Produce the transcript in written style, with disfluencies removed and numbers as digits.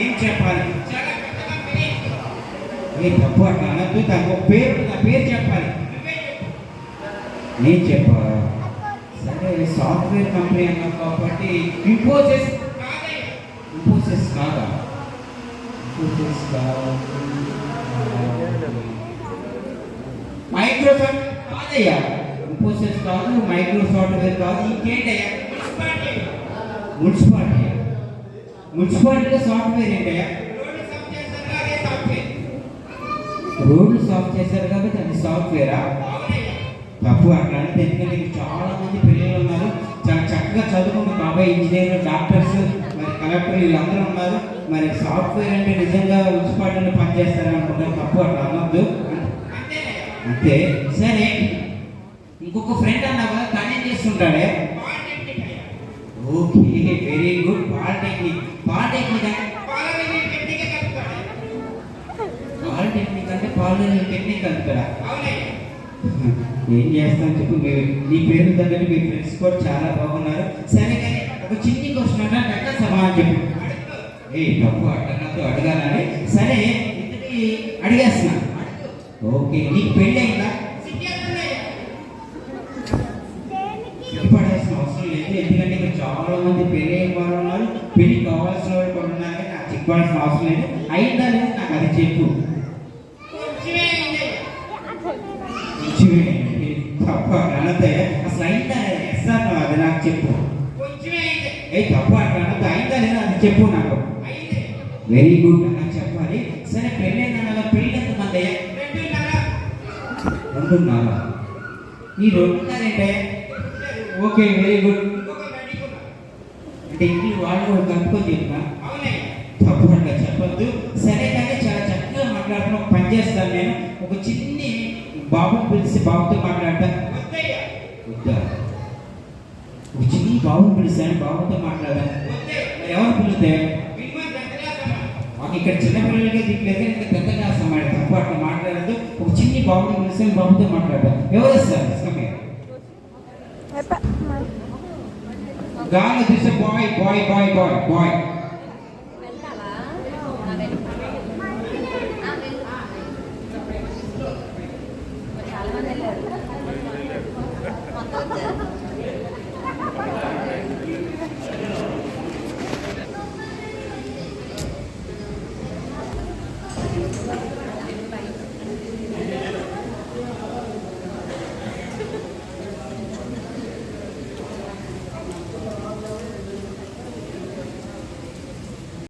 ఏం చెప్పాలి? చాలా పెద్ద కంపెనీ. ఏ తప్పు అట్లా అనొద్దు. తన పేరు, నా పేరు చెప్పాలి. నేను చెప్పాలా? సరే, సాఫ్ట్వేర్ కంపెనీ అన్నావు కాబట్టి ఇన్ఫోసిస్ కాదా? ఇన్ఫోసిస్ కాదు. మైక్రోసాఫ్ట్ కాదయ్యా. ఇన్ఫోసిస్ కాదు, మైక్రోసాఫ్ట్వేర్ కాదు. ఇంకేంటయ్యా? మున్సిపాలిటీలో సాఫ్ట్వేర్ ఏంటయ్యా? రోడ్లు సాఫ్ట్ చేశారు కాబట్టి అది సాఫ్ట్వేరా? తప్పు అట్లా అంటే. ఎందుకంటే చాలా మంది పిల్లలు ఉన్నారు, చాలా చక్కగా చదువుకుంటూ బాబాయ్ ఇంజనీర్, డాక్టర్స్, మరి కలెక్టర్ వీళ్ళందరూ ఉన్నారు. మరి సాఫ్ట్వేర్ అంటే నిజంగా మున్సిపాలిటీలో పనిచేస్తారని అనుకుంటారు. తప్పు అట్లా అనొద్దు అంతే. సరే, ఇంకొక ఫ్రెండ్ అన్నావు కదా, తను ఏం చేస్తుంటాడే? Okay, very good. పాలిటెక్నిక్ అంటే పాలిటెక్నిక్ కలుపుతారా? ఏం చేస్తాను చెప్పు. నీ పేరు తగ్గట్టు మీ ఫ్రెండ్స్ కూడా చాలా బాగున్నారు. సరే, కానీ ఒక చిన్ని క్వశ్చన్ అంటే అట్లా సమాధానం చెప్పు. ఏ తప్పు అట్టనతో అడగాలని. సరే, ఇంతకీ అడిగేస్తున్నా. ఓకే, నీకు పెళ్ళి అయిందా? పడాల్సిన అవసరం లేదు. ఎందుకంటే ఇక్కడ చాలా మంది పెళ్ళి అయిన వాళ్ళు ఉన్నారు, పెళ్లి కావాల్సిన వాళ్ళు కూడా ఉన్నారు. కానీ నాకు చెప్పాల్సిన అవసరం లేదు. అయిందా లేదు నాకు అది చెప్పు. తప్ప అనతే అసలు అయిందా లేదా? ఎస్ఆర్ అది నాకు చెప్పు. ఏ తప్ప అట్లా అనద్దు. అయిందా లేదా అది చెప్పు నాకు. వెరీ గుడ్ నాకు చెప్పాలి. సరే, పెళ్ళి అయిందా? పెళ్ళి ఎంత మంది అయ్యా? 2.5. ఈ 2.5 ఏంటే? Okay, very good. అంటే ఇంటి వాళ్ళు కలుపుకొని చెప్పా. తప్పు అట్లా చెప్పద్దు. సరే, కానీ చాలా చక్కగా మాట్లాడుతున్నా. పని చేస్తాను నేను. ఒక చిన్ని బాబుని పిలిచి బాబుతో మాట్లాడతా. ఒక చిన్ని బాబుని పిలిచాను, బాబుతో మాట్లాడాను. మరి ఎవరు పిలిస్తే? మాకు ఇక్కడ చిన్నపిల్లలకే దిక్కులేదు, ఇంకా పెద్ద క్లాస్ అమ్మాయి. తప్పు అట్లా మాట్లాడద్దు. ఒక చిన్ని బాబుని పిలిచాను, బాబుతో మాట్లాడతా. ఎవరు సార్? గాలి తీసే boy boy boy boy bye